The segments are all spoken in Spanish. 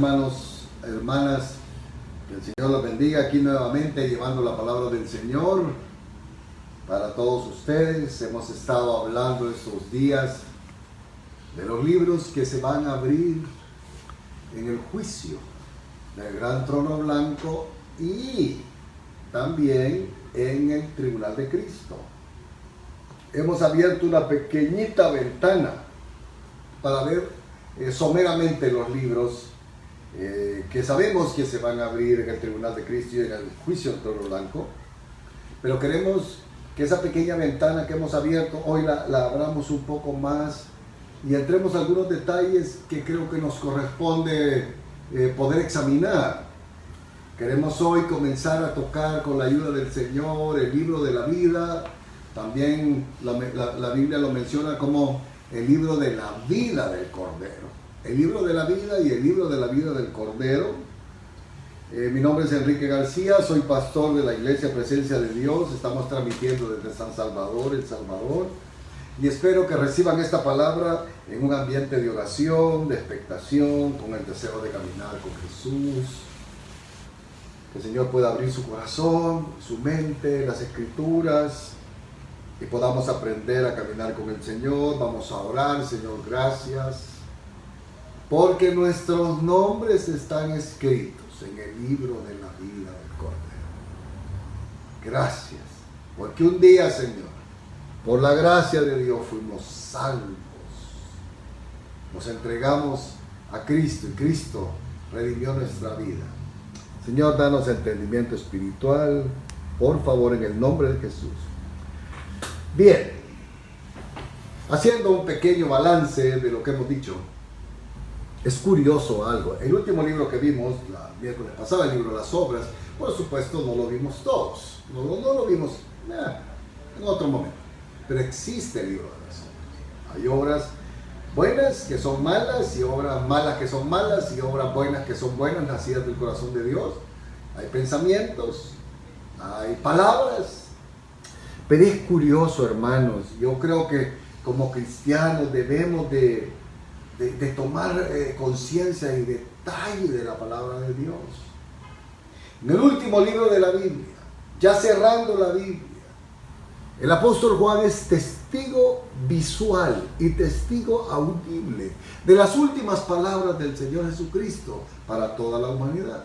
hermanos, hermanas. Que el Señor los bendiga aquí nuevamente llevando la palabra del Señor para todos ustedes. Hemos estado hablando estos días de los libros que se van a abrir en el juicio del gran trono blanco y también en el tribunal de Cristo. Hemos abierto una pequeñita ventana para ver someramente los libros que sabemos que se van a abrir en el tribunal de Cristo y en el juicio del trono blanco, pero queremos que esa pequeña ventana que hemos abierto hoy la abramos un poco más y entremos a algunos detalles que creo que nos corresponde poder examinar. Queremos hoy comenzar a tocar con la ayuda del Señor el libro de la vida. También la Biblia lo menciona como el libro de la vida del Cordero. El libro de la vida y el libro de la vida del Cordero. Mi nombre es Enrique García, soy pastor de la Iglesia Presencia de Dios. Estamos transmitiendo desde San Salvador, El Salvador. Y espero que reciban esta palabra en un ambiente de oración, de expectación, con el deseo de caminar con Jesús. Que el Señor pueda abrir su corazón, su mente, las Escrituras, y podamos aprender a caminar con el Señor. Vamos a orar. Señor, gracias, porque nuestros nombres están escritos en el libro de la vida del Cordero. Gracias, porque un día, Señor, por la gracia de Dios fuimos salvos. Nos entregamos a Cristo y Cristo redimió nuestra vida. Señor, danos entendimiento espiritual, por favor, en el nombre de Jesús. Bien, haciendo un pequeño balance de lo que hemos dicho, es curioso algo. El último libro que vimos, la miércoles pasado, el libro de las obras, por supuesto no lo vimos todos, no lo vimos en otro momento, pero existe el libro de las obras. Hay obras buenas que son malas, y obras malas que son malas, y obras buenas que son buenas, nacidas del corazón de Dios. Hay pensamientos, hay palabras, pero es curioso, hermanos. Yo creo que como cristianos debemos de tomar conciencia y detalle de la palabra de Dios. En el último libro de la Biblia, ya cerrando la Biblia, el apóstol Juan es testigo visual y testigo audible de las últimas palabras del Señor Jesucristo para toda la humanidad.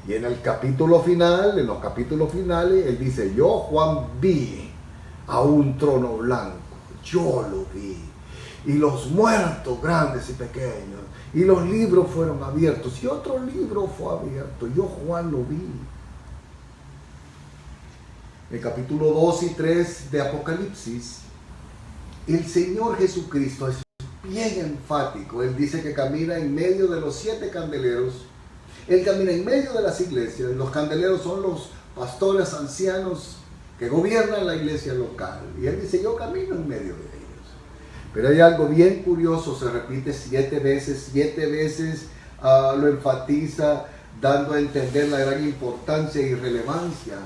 Y en el capítulo final, en los capítulos finales, él dice: yo, Juan, vi a un trono blanco, yo lo vi, y los muertos grandes y pequeños, y los libros fueron abiertos, y otro libro fue abierto, yo, Juan, lo vi. El capítulo 2 y 3 de Apocalipsis, el Señor Jesucristo es bien enfático. Él dice que camina en medio de los 7 candeleros. Él camina en medio de las iglesias. Los candeleros son los pastores ancianos que gobiernan la iglesia local. Y él dice: yo camino en medio de ellos. Pero hay algo bien curioso, se repite 7 veces, 7 veces lo enfatiza, dando a entender la gran importancia y relevancia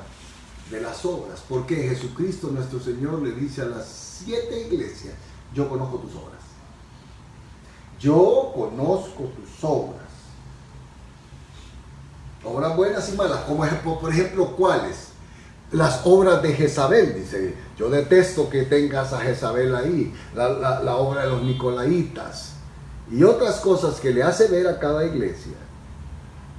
de las obras, porque Jesucristo nuestro Señor le dice a las 7 iglesias: yo conozco tus obras, yo conozco tus obras, obras buenas y malas, como por ejemplo, ¿cuáles? Las obras de Jezabel. Dice: yo detesto que tengas a Jezabel ahí, la obra de los nicolaitas y otras cosas que le hace ver a cada iglesia.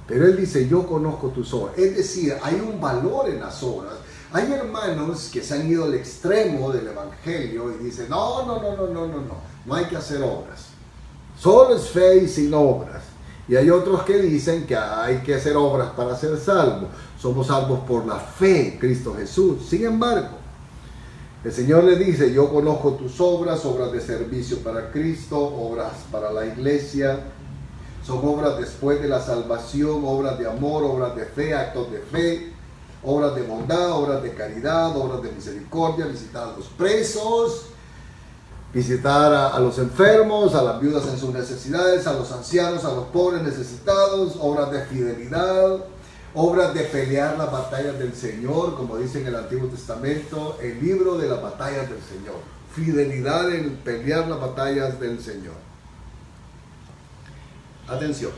Pero él dice: yo conozco tus obras. Es decir, hay un valor en las obras. Hay hermanos que se han ido al extremo del evangelio y dicen: no hay que hacer obras. Solo es fe y sin obras. Y hay otros que dicen que hay que hacer obras para ser salvos. Somos salvos por la fe en Cristo Jesús. Sin embargo, el Señor le dice: yo conozco tus obras, obras de servicio para Cristo, obras para la iglesia. Son obras después de la salvación, obras de amor, obras de fe, actos de fe, obras de bondad, obras de caridad, obras de misericordia, visitar a los presos, visitar a los enfermos, a las viudas en sus necesidades, a los ancianos, a los pobres necesitados, obras de fidelidad, obras de pelear las batallas del Señor, como dice en el Antiguo Testamento, el libro de las batallas del Señor. Fidelidad en pelear las batallas del Señor. Atención.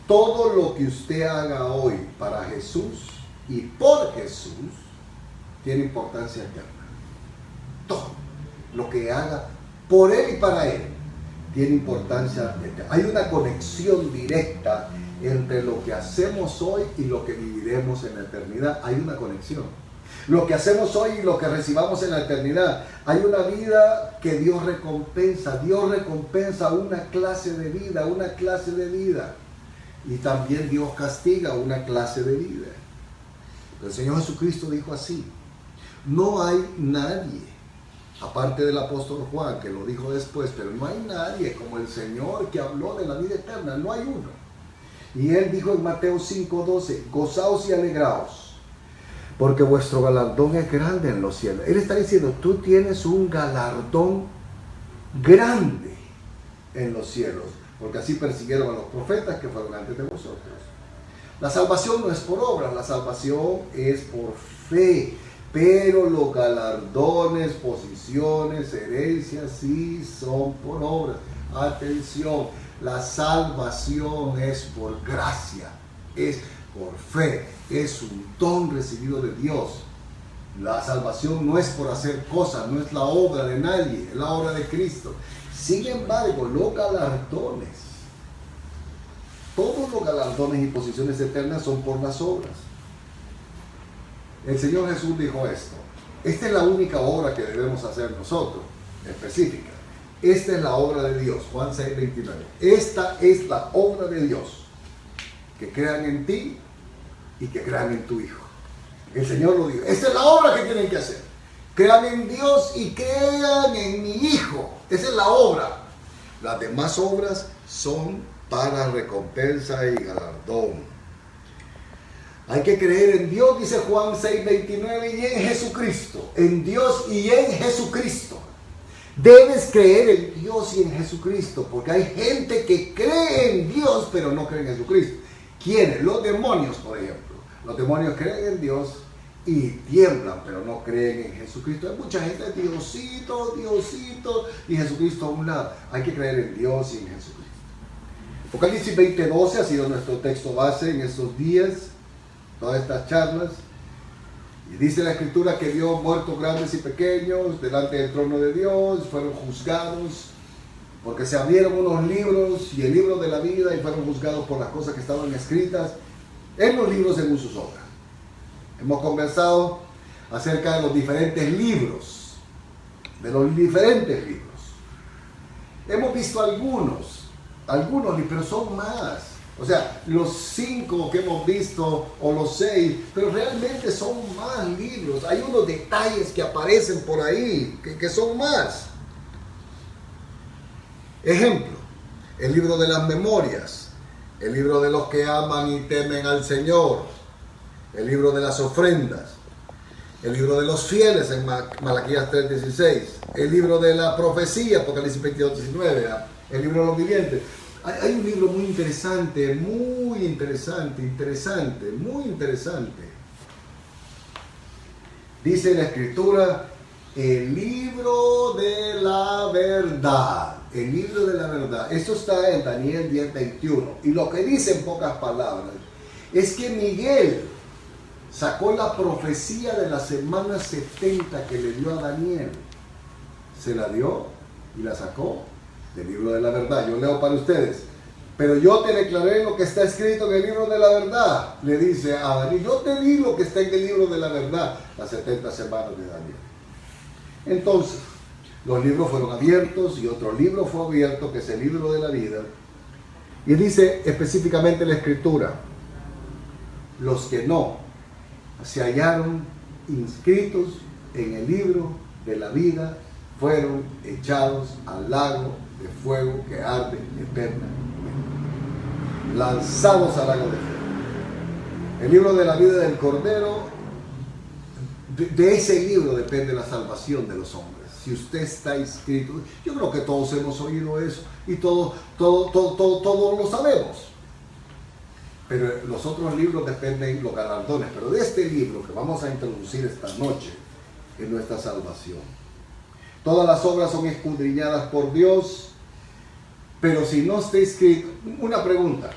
todo lo que usted haga hoy para Jesús y por Jesús tiene importancia eterna. Todo lo que haga por Él y para Él tiene importancia eterna. Hay una conexión directa entre lo que hacemos hoy y lo que viviremos en la eternidad. Hay una conexión. Lo que hacemos hoy y lo que recibamos en la eternidad. Hay una vida que Dios recompensa. Dios recompensa una clase de vida, una clase de vida. Y también Dios castiga una clase de vida. El Señor Jesucristo dijo así: no hay nadie, aparte del apóstol Juan, que lo dijo después, pero no hay nadie como el Señor que habló de la vida eterna. No hay uno. Y Él dijo en Mateo 5:12: gozaos y alegraos, porque vuestro galardón es grande en los cielos. Él está diciendo, tú tienes un galardón grande en los cielos, porque así persiguieron a los profetas que fueron antes de vosotros. La salvación no es por obras, la salvación es por fe, pero los galardones, posiciones, herencias sí son por obras. Atención, la salvación es por gracia, es por fe, es un don recibido de Dios. La salvación no es por hacer cosas, no es la obra de nadie, es la obra de Cristo. Sin embargo, los galardones, todos los galardones y posiciones eternas son por las obras. El Señor Jesús dijo esto: esta es la única obra que debemos hacer nosotros, específica. Esta es la obra de Dios, Juan 6:29. Esta es la obra de Dios, que crean en ti y que crean en tu Hijo. El Señor lo dijo. Esta es la obra que tienen que hacer. Crean en Dios y crean en mi Hijo. Esa es la obra. Las demás obras son para recompensa y galardón. Hay que creer en Dios, dice Juan 6:29, y en Jesucristo. En Dios y en Jesucristo. Debes creer en Dios y en Jesucristo, porque hay gente que cree en Dios, pero no cree en Jesucristo. ¿Quiénes? Los demonios, por ejemplo. Los demonios creen en Dios y tiemblan, pero no creen en Jesucristo. Hay mucha gente, Diosito, Diosito, y Jesucristo a un lado. Hay que creer en Dios y en Jesucristo. Apocalipsis 20:12 ha sido nuestro texto base en estos días, todas estas charlas. Y dice la Escritura que vio muertos grandes y pequeños delante del trono de Dios, fueron juzgados, porque se abrieron unos libros y el libro de la vida, y fueron juzgados por las cosas que estaban escritas en los libros según sus obras. Hemos conversado acerca de los diferentes libros, Hemos visto algunos, pero son más. O sea, los 5 que hemos visto, o los 6, pero realmente son más libros. Hay unos detalles que aparecen por ahí, que son más. Ejemplo, el libro de las memorias, el libro de los que aman y temen al Señor, el libro de las ofrendas, el libro de los fieles en Malaquías 3:16, el libro de la profecía, Apocalipsis 22:19, el libro de los vivientes. Hay un libro muy interesante. Dice la Escritura, el libro de la verdad. El libro de la verdad. Esto está en Daniel 10:21. Y lo que dice en pocas palabras es que Miguel sacó la profecía de la semana 70 que le dio a Daniel. Se la dio y la sacó del libro de la verdad. Yo leo para ustedes. Pero yo te declaré lo que está escrito en el libro de la verdad. Le dice a Daniel, yo te di lo que está en el libro de la verdad. Las 70 semanas de Daniel. Entonces, los libros fueron abiertos y otro libro fue abierto, que es el libro de la vida. Y dice específicamente la Escritura, los que no se hallaron inscritos en el libro de la vida fueron echados al lago de fuego que arde eternamente, lanzados al lago de fuego. El libro de la vida del Cordero, de ese libro depende la salvación de los hombres. Si usted está inscrito, yo creo que todos hemos oído eso y todos lo sabemos. Pero los otros libros dependen los galardones. Pero de este libro que vamos a introducir esta noche es nuestra salvación. Todas las obras son escudriñadas por Dios, pero si no está escrito, una pregunta,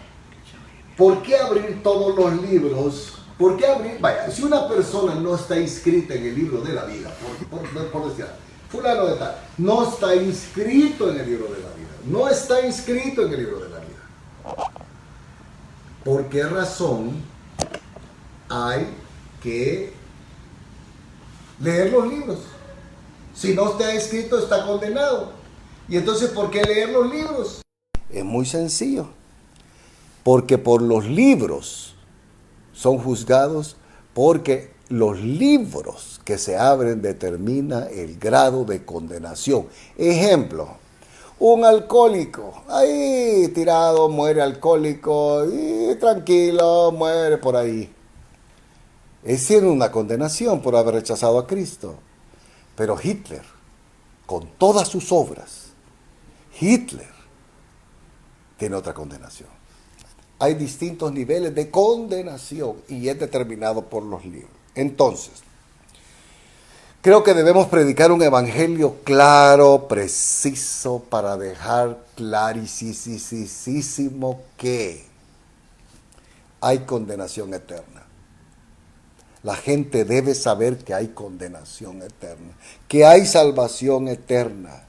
¿Por qué abrir todos los libros? ¿Por qué abrir? Vaya, si una persona no está inscrita en el libro de la vida, por decir, fulano de tal, no está inscrito en el libro de la vida, no está inscrito en el libro de la vida. ¿Por qué razón hay que leer los libros? Si no está inscrito, está condenado. Y entonces, ¿por qué leer los libros? Es muy sencillo. Porque por los libros son juzgados, porque los libros que se abren determina el grado de condenación. Ejemplo, un alcohólico, ahí tirado, muere alcohólico, y tranquilo, muere por ahí. Es tiene una condenación por haber rechazado a Cristo. Pero Hitler, con todas sus obras, Hitler tiene otra condenación. Hay distintos niveles de condenación y es determinado por los libros. Entonces, creo que debemos predicar un evangelio claro, preciso, para dejar clarísimo que hay condenación eterna. La gente debe saber que hay condenación eterna, que hay salvación eterna,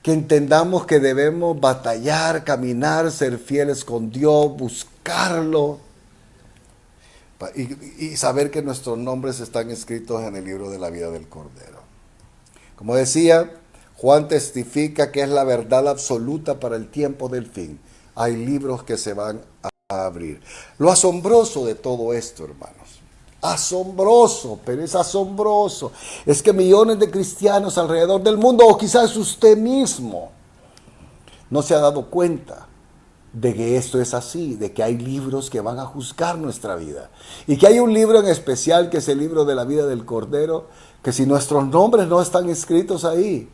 que entendamos que debemos batallar, caminar, ser fieles con Dios, buscarlo y saber que nuestros nombres están escritos en el libro de la vida del Cordero. Como decía, Juan testifica que es la verdad absoluta para el tiempo del fin. Hay libros que se van a abrir. Lo asombroso de todo esto, hermanos, asombroso, pero es asombroso, es que millones de cristianos alrededor del mundo, o quizás usted mismo, no se ha dado cuenta de que esto es así, de que hay libros que van a juzgar nuestra vida, y que hay un libro en especial que es el libro de la vida del Cordero, que si nuestros nombres no están escritos ahí,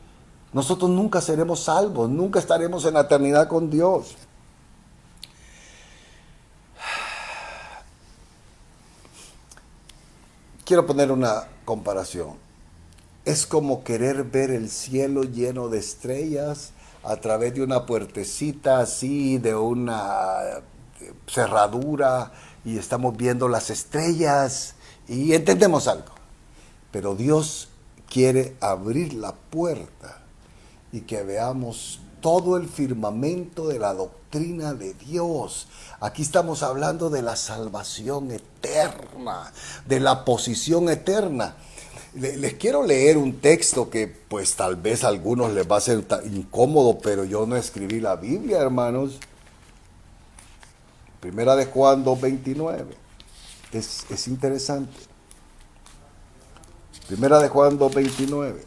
nosotros nunca seremos salvos, nunca estaremos en la eternidad con Dios. Quiero poner una comparación. Es como querer ver el cielo lleno de estrellas a través de una puertecita así, de una cerradura, y estamos viendo las estrellas y entendemos algo. Pero Dios quiere abrir la puerta y que veamos todo el firmamento de la doctrina de Dios. Aquí estamos hablando de la salvación eterna, de la posición eterna. Les quiero leer un texto que pues tal vez a algunos les va a ser incómodo, pero yo no escribí la Biblia, hermanos. Primera de Juan 2:29. Es interesante. Primera de Juan 2:29.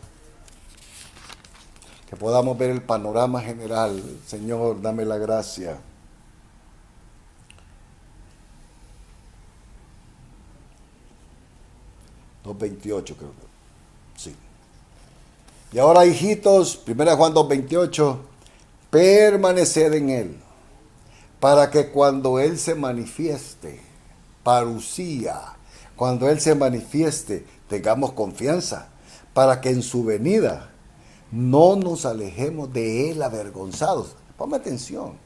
Que podamos ver el panorama general. Señor, dame la gracia. ...2:28 creo que... Sí. Y ahora, hijitos, 1 Juan 2:28... permaneced en Él, para que cuando Él se manifieste... parucía... cuando Él se manifieste... tengamos confianza... para que en su venida... no nos alejemos de Él avergonzados. Ponme atención.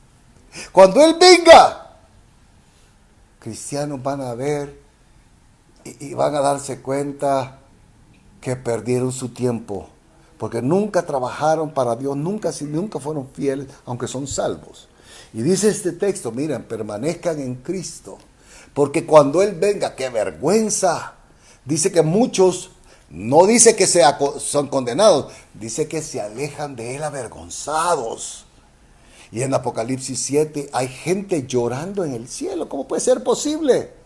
Cuando Él venga, cristianos van a ver y van a darse cuenta que perdieron su tiempo, porque nunca trabajaron para Dios, nunca fueron fieles, aunque son salvos. Y dice este texto, miren, permanezcan en Cristo, porque cuando Él venga, ¡qué vergüenza! Dice que muchos, no dice que son condenados, dice que se alejan de Él avergonzados. Y en Apocalipsis 7 hay gente llorando en el cielo. ¿Cómo puede ser posible?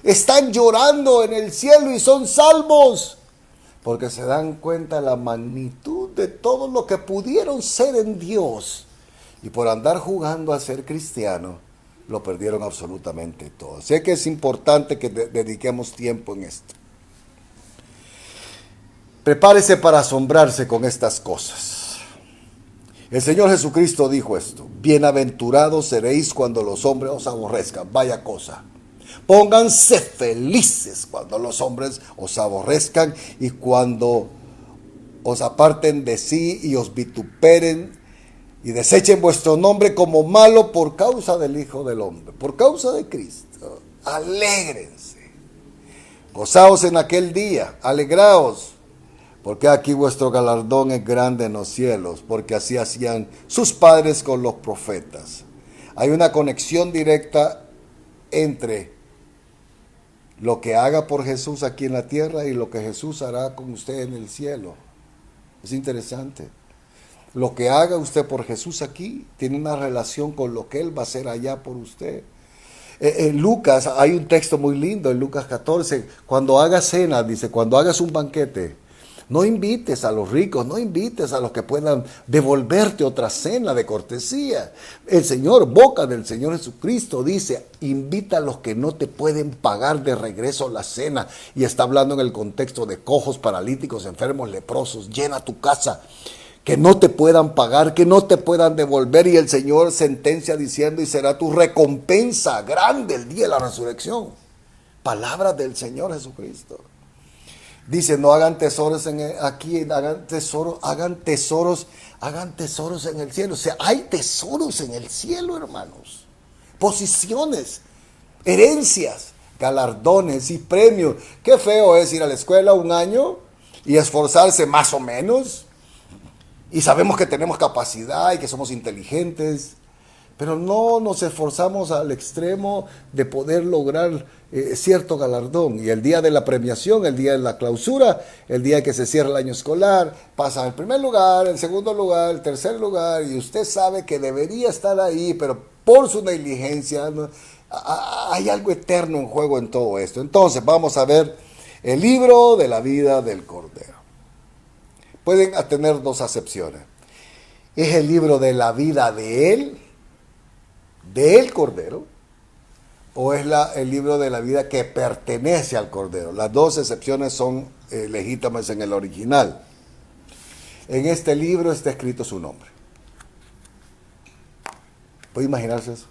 Están llorando en el cielo y son salvos, porque se dan cuenta de la magnitud de todo lo que pudieron ser en Dios. Y por andar jugando a ser cristiano, lo perdieron absolutamente todo. Sé que es importante que dediquemos tiempo en esto. Prepárese para asombrarse con estas cosas. El Señor Jesucristo dijo esto: bienaventurados seréis cuando los hombres os aborrezcan. Vaya cosa. Pónganse felices cuando los hombres os aborrezcan y cuando os aparten de sí y os vituperen y desechen vuestro nombre como malo por causa del Hijo del Hombre, por causa de Cristo. Alégrense, gozaos en aquel día, alegraos, porque aquí vuestro galardón es grande en los cielos, porque así hacían sus padres con los profetas. Hay una conexión directa entre lo que haga por Jesús aquí en la tierra y lo que Jesús hará con usted en el cielo. Es interesante. Lo que haga usted por Jesús aquí tiene una relación con lo que Él va a hacer allá por usted. En Lucas hay un texto muy lindo, en Lucas 14, cuando hagas cena, dice, cuando hagas un banquete, no invites a los ricos, no invites a los que puedan devolverte otra cena de cortesía. El Señor, boca del Señor Jesucristo, dice, invita a los que no te pueden pagar de regreso la cena. Y está hablando en el contexto de cojos, paralíticos, enfermos, leprosos. Llena tu casa, que no te puedan pagar, que no te puedan devolver. Y el Señor sentencia diciendo, y será tu recompensa grande el día de la resurrección. Palabras del Señor Jesucristo. Dice, no hagan tesoros aquí, hagan tesoros en el cielo. O sea, hay tesoros en el cielo, hermanos. Posiciones, herencias, galardones y premios. Qué feo es ir a la escuela un año y esforzarse más o menos. Y sabemos que tenemos capacidad y que somos inteligentes, pero no nos esforzamos al extremo de poder lograr cierto galardón. Y el día de la premiación, el día de la clausura, el día que se cierra el año escolar, pasa el primer lugar, el segundo lugar, el tercer lugar, y usted sabe que debería estar ahí, pero por su negligencia, ¿no? Hay algo eterno en juego en todo esto. Entonces vamos a ver el libro de la vida del Cordero. Pueden tener dos acepciones. ¿Es el libro de la vida de él, del Cordero, o es el libro de la vida que pertenece al Cordero? Las dos excepciones son legítimas en el original. En este libro está escrito su nombre. ¿Puede imaginarse eso?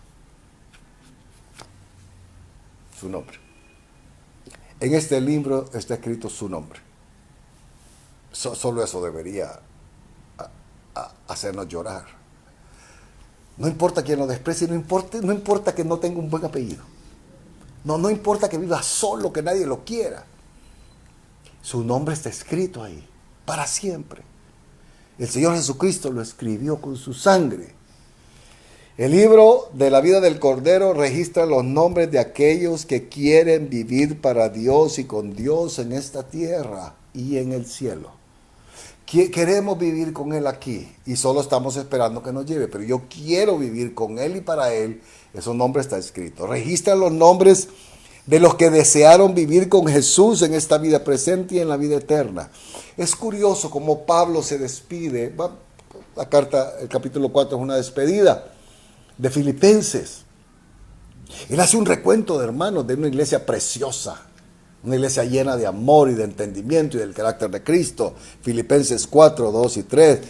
Su nombre. En este libro está escrito su nombre. Solo eso debería hacernos llorar. No importa quién lo desprecie, no importa que no tenga un buen apellido. No importa que viva solo, que nadie lo quiera. Su nombre está escrito ahí, para siempre. El Señor Jesucristo lo escribió con su sangre. El libro de la vida del Cordero registra los nombres de aquellos que quieren vivir para Dios y con Dios en esta tierra y en el cielo. Queremos vivir con Él aquí y solo estamos esperando que nos lleve, pero yo quiero vivir con Él y para Él. Esos nombres están escritos. Registra los nombres de los que desearon vivir con Jesús en esta vida presente y en la vida eterna. Es curioso cómo Pablo se despide. La carta, el capítulo 4 es una despedida de Filipenses. Él hace un recuento de hermanos de una iglesia preciosa. Una iglesia llena de amor y de entendimiento y del carácter de Cristo. Filipenses 4, 2 y 3.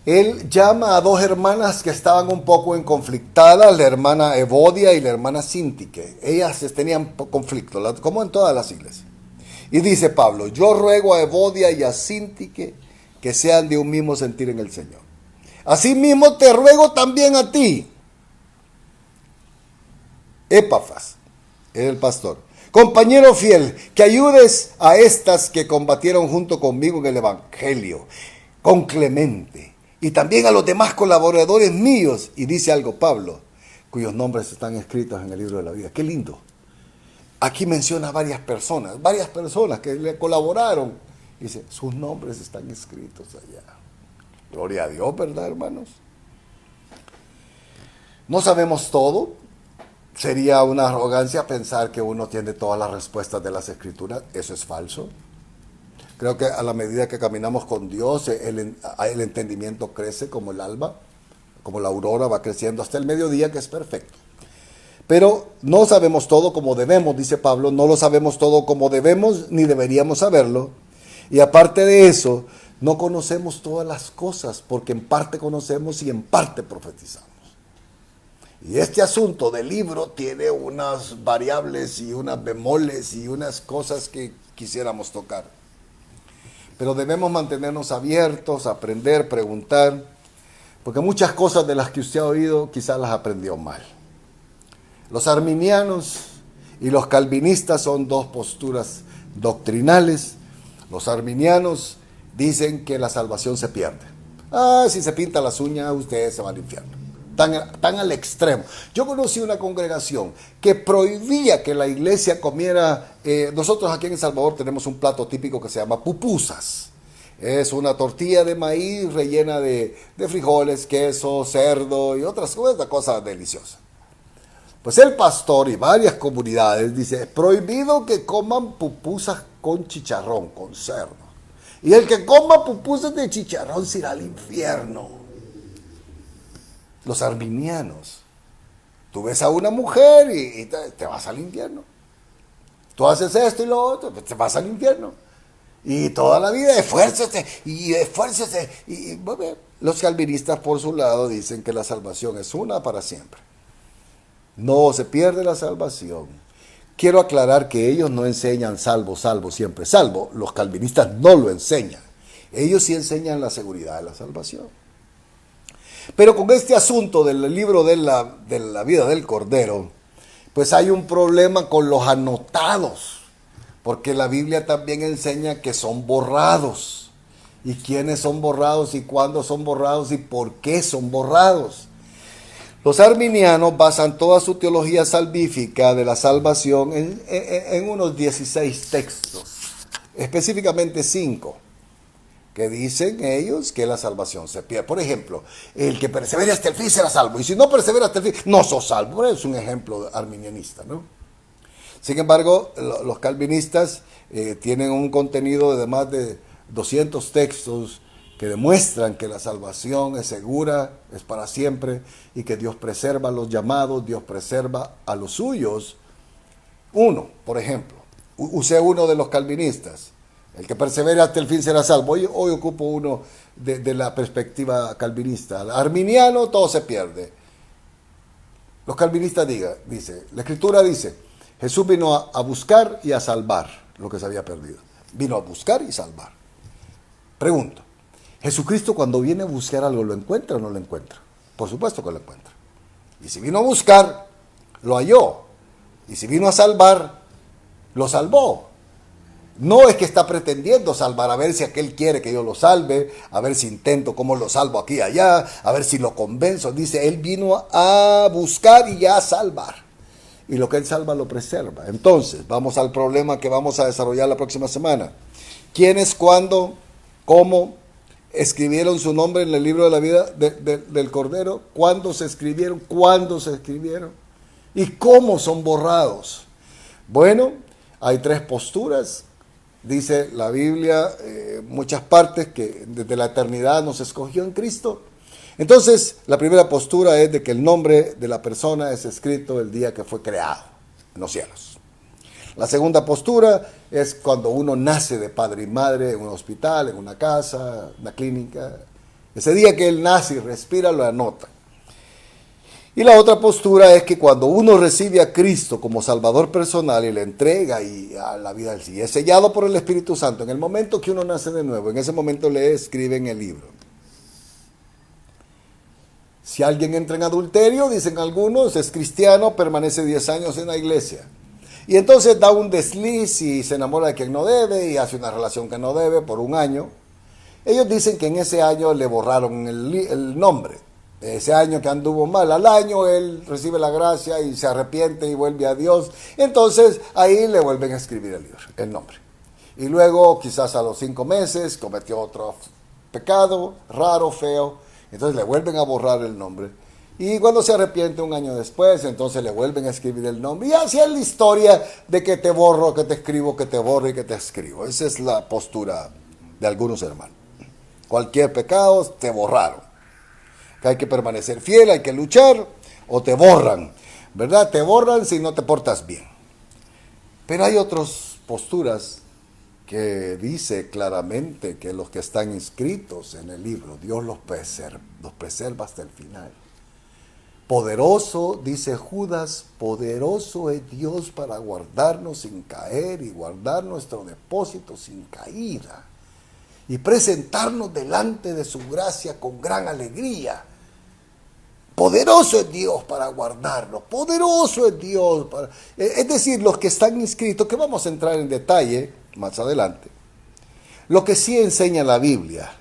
Él llama a dos hermanas que estaban un poco conflictadas, la hermana Evodia y la hermana Síntique. Ellas tenían conflicto, como en todas las iglesias. Y dice Pablo, yo ruego a Evodia y a Síntique que sean de un mismo sentir en el Señor. Asimismo te ruego también a ti, Epafras, el pastor, compañero fiel, que ayudes a estas que combatieron junto conmigo en el Evangelio, con Clemente, y también a los demás colaboradores míos. Y dice algo Pablo, cuyos nombres están escritos en el libro de la vida. ¡Qué lindo! Aquí menciona varias personas que le colaboraron. Dice, sus nombres están escritos allá. Gloria a Dios, ¿verdad, hermanos? No sabemos todo. Sería una arrogancia pensar que uno tiene todas las respuestas de las Escrituras. Eso es falso. Creo que a la medida que caminamos con Dios, el entendimiento crece como el alba, como la aurora va creciendo hasta el mediodía, que es perfecto. Pero no sabemos todo como debemos, dice Pablo, no lo sabemos todo como debemos, ni deberíamos saberlo. Y aparte de eso, no conocemos todas las cosas, porque en parte conocemos y en parte profetizamos. Y este asunto del libro tiene unas variables y unas bemoles y unas cosas que quisiéramos tocar. Pero debemos mantenernos abiertos, aprender, preguntar, porque muchas cosas de las que usted ha oído quizás las aprendió mal. Los arminianos y los calvinistas son dos posturas doctrinales. Los arminianos dicen que la salvación se pierde. Si se pinta las uñas, usted se va al infierno. Tan al extremo. Yo conocí una congregación que prohibía que la iglesia comiera. Nosotros aquí en El Salvador tenemos un plato típico que se llama pupusas. Es una tortilla de maíz rellena de frijoles, queso, cerdo y otras cosas deliciosas. Pues el pastor y varias comunidades dice, es prohibido que coman pupusas con chicharrón, con cerdo. Y el que coma pupusas de chicharrón se irá al infierno. Los arminianos, tú ves a una mujer y te vas al infierno. Tú haces esto y lo otro, te vas al infierno. Y toda la vida esfuércese y esfuércese. Y bueno, los calvinistas por su lado dicen que la salvación es una para siempre. No se pierde la salvación. Quiero aclarar que ellos no enseñan salvo, salvo, siempre salvo. Los calvinistas no lo enseñan. Ellos sí enseñan la seguridad de la salvación. Pero con este asunto del libro de la vida del Cordero, pues hay un problema con los anotados. Porque la Biblia también enseña que son borrados. ¿Y quiénes son borrados? ¿Y cuándo son borrados? ¿Y por qué son borrados? Los arminianos basan toda su teología salvífica de la salvación en unos 16 textos, específicamente 5, que dicen ellos que la salvación se pierde. Por ejemplo, el que persevere hasta el fin será salvo, y si no persevera hasta el fin, no sos salvo. Es un ejemplo arminianista, ¿no? Sin embargo, los calvinistas tienen un contenido de más de 200 textos que demuestran que la salvación es segura, es para siempre, y que Dios preserva a los llamados, Dios preserva a los suyos. Uno, por ejemplo, use uno de los calvinistas, el que persevera hasta el fin será salvo. Hoy ocupo uno de la perspectiva calvinista. El arminiano, todo se pierde. Los calvinistas dice, la Escritura dice, Jesús vino a buscar y a salvar lo que se había perdido. Vino a buscar y salvar. Pregunto, ¿Jesucristo cuando viene a buscar algo lo encuentra o no lo encuentra? Por supuesto que lo encuentra. Y si vino a buscar, lo halló. Y si vino a salvar, lo salvó. No es que está pretendiendo salvar, a ver si aquel quiere que yo lo salve, a ver si intento cómo lo salvo aquí y allá, a ver si lo convenzo. Dice, él vino a buscar y a salvar. Y lo que él salva lo preserva. Entonces, vamos al problema que vamos a desarrollar la próxima semana. ¿Quiénes, cuándo, cómo escribieron su nombre en el libro de la vida del Cordero? ¿Cuándo se escribieron? ¿Cuándo se escribieron? ¿Y cómo son borrados? Bueno, hay 3 posturas. Dice la Biblia, muchas partes, que desde la eternidad nos escogió en Cristo. Entonces, la primera postura es de que el nombre de la persona es escrito el día que fue creado en los cielos. La segunda postura es cuando uno nace de padre y madre en un hospital, en una casa, una clínica. Ese día que él nace y respira, lo anota. Y la otra postura es que cuando uno recibe a Cristo como Salvador personal y le entrega y a la vida del sí, es sellado por el Espíritu Santo, en el momento que uno nace de nuevo, en ese momento le escriben el libro. Si alguien entra en adulterio, dicen algunos, es cristiano, permanece 10 años en la iglesia. Y entonces da un desliz y se enamora de quien no debe y hace una relación que no debe por un año. Ellos dicen que en ese año le borraron el nombre. Ese año que anduvo mal, al año él recibe la gracia y se arrepiente y vuelve a Dios. Entonces ahí le vuelven a escribir el nombre. Y luego quizás a los 5 meses cometió otro pecado raro, feo. Entonces le vuelven a borrar el nombre. Y cuando se arrepiente un año después, entonces le vuelven a escribir el nombre. Y así es la historia de que te borro, que te escribo, que te borro y que te escribo. Esa es la postura de algunos hermanos. Cualquier pecado te borraron. Que hay que permanecer fiel, hay que luchar, o te borran, ¿verdad? Te borran si no te portas bien. Pero hay otras posturas que dice claramente que los que están inscritos en el libro, Dios los preserva hasta el final. Poderoso, dice Judas, poderoso es Dios para guardarnos sin caer y guardar nuestro depósito sin caída. y presentarnos delante de su gracia con gran alegría. Poderoso es Dios para guardarnos, poderoso es Dios para... Es decir, los que están inscritos, que vamos a entrar en detalle más adelante, lo que sí enseña la Biblia,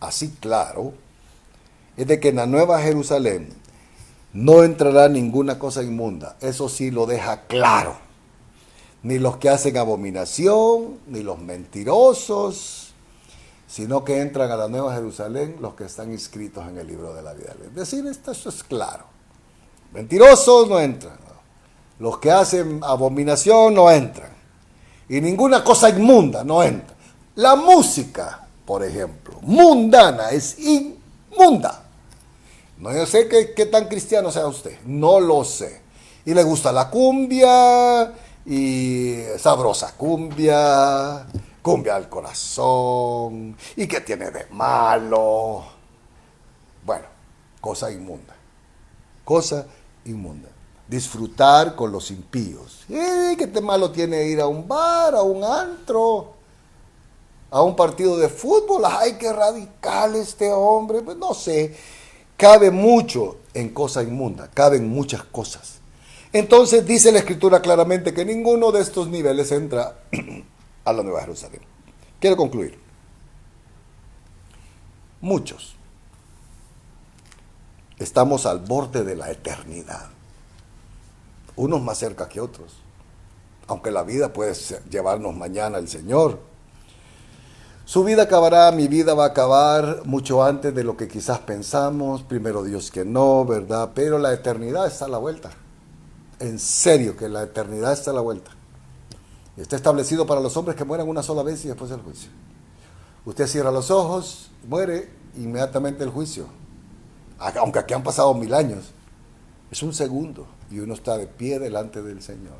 así claro, es de que en la Nueva Jerusalén no entrará ninguna cosa inmunda. Eso sí lo deja claro. Ni los que hacen abominación, ni los mentirosos, sino que entran a la Nueva Jerusalén los que están inscritos en el libro de la vida. Es decir, esto es claro. Mentirosos no entran. Los que hacen abominación no entran. Y ninguna cosa inmunda no entra. La música, por ejemplo, mundana, es inmunda. No, yo sé qué tan cristiano sea usted, no lo sé. Y le gusta la cumbia, y sabrosa cumbia, cumbia al corazón, y qué tiene de malo. Bueno, cosa inmunda, cosa inmunda. Disfrutar con los impíos. ¿Qué de malo tiene ir a un bar, a un antro, a un partido de fútbol? Ay, qué radical este hombre. Pues no sé. Cabe mucho en cosa inmunda, caben muchas cosas. Entonces dice la Escritura claramente que ninguno de estos niveles entra a la Nueva Jerusalén. Quiero concluir. Muchos estamos al borde de la eternidad. Unos más cerca que otros. Aunque la vida puede llevarnos mañana el Señor. Su vida acabará, mi vida va a acabar mucho antes de lo que quizás pensamos. Primero Dios que no, ¿verdad? Pero la eternidad está a la vuelta. En serio que la eternidad está a la vuelta. Está establecido para los hombres que mueran una sola vez y después el juicio. Usted cierra los ojos, muere, inmediatamente el juicio. Aunque aquí han pasado 1000 años. Es un segundo y uno está de pie delante del Señor.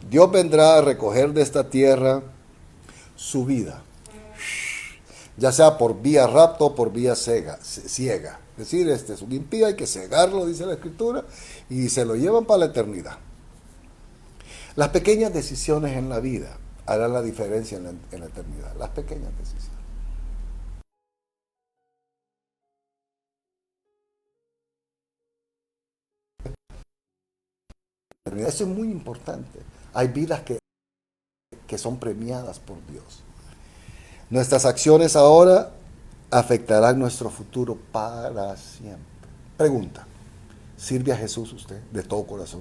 Dios vendrá a recoger de esta tierra su vida, ya sea por vía rapto o por vía ciega. Es decir, este es un impío, hay que cegarlo, dice la Escritura, y se lo llevan para la eternidad. Las pequeñas decisiones en la vida harán la diferencia en la eternidad. Las pequeñas decisiones. Eso es muy importante. Hay vidas que son premiadas por Dios. Nuestras acciones ahora afectarán nuestro futuro para siempre. Pregunta, ¿sirve a Jesús usted de todo corazón?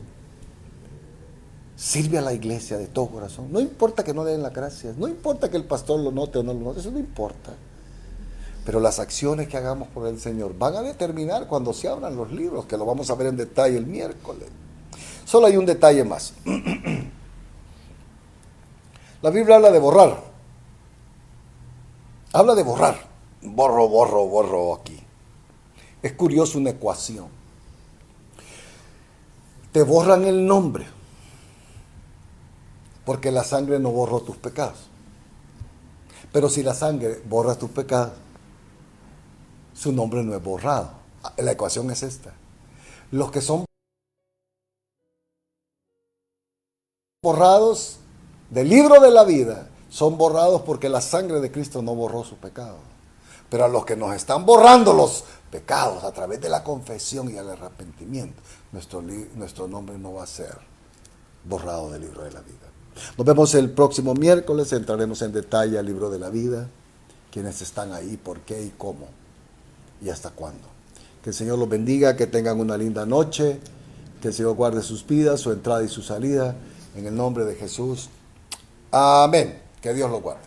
¿Sirve a la iglesia de todo corazón? No importa que no le den las gracias, no importa que el pastor lo note o no lo note, eso no importa. Pero las acciones que hagamos por el Señor van a determinar cuando se abran los libros, que lo vamos a ver en detalle el miércoles. Solo hay un detalle más. La Biblia habla de borrar. Habla de borrar. Borro aquí. Es curioso una ecuación. Te borran el nombre. Porque la sangre no borró tus pecados. Pero si la sangre borra tus pecados, su nombre no es borrado. La ecuación es esta. Los que son borrados del libro de la vida son borrados porque la sangre de Cristo no borró su pecado. Pero a los que nos están borrando los pecados a través de la confesión y el arrepentimiento, nuestro nombre no va a ser borrado del libro de la vida. Nos vemos el próximo miércoles, entraremos en detalle al libro de la vida, quiénes están ahí, por qué y cómo y hasta cuándo. Que el Señor los bendiga, que tengan una linda noche, que el Señor guarde sus vidas, su entrada y su salida, en el nombre de Jesús. Amén. Que Dios los guarde.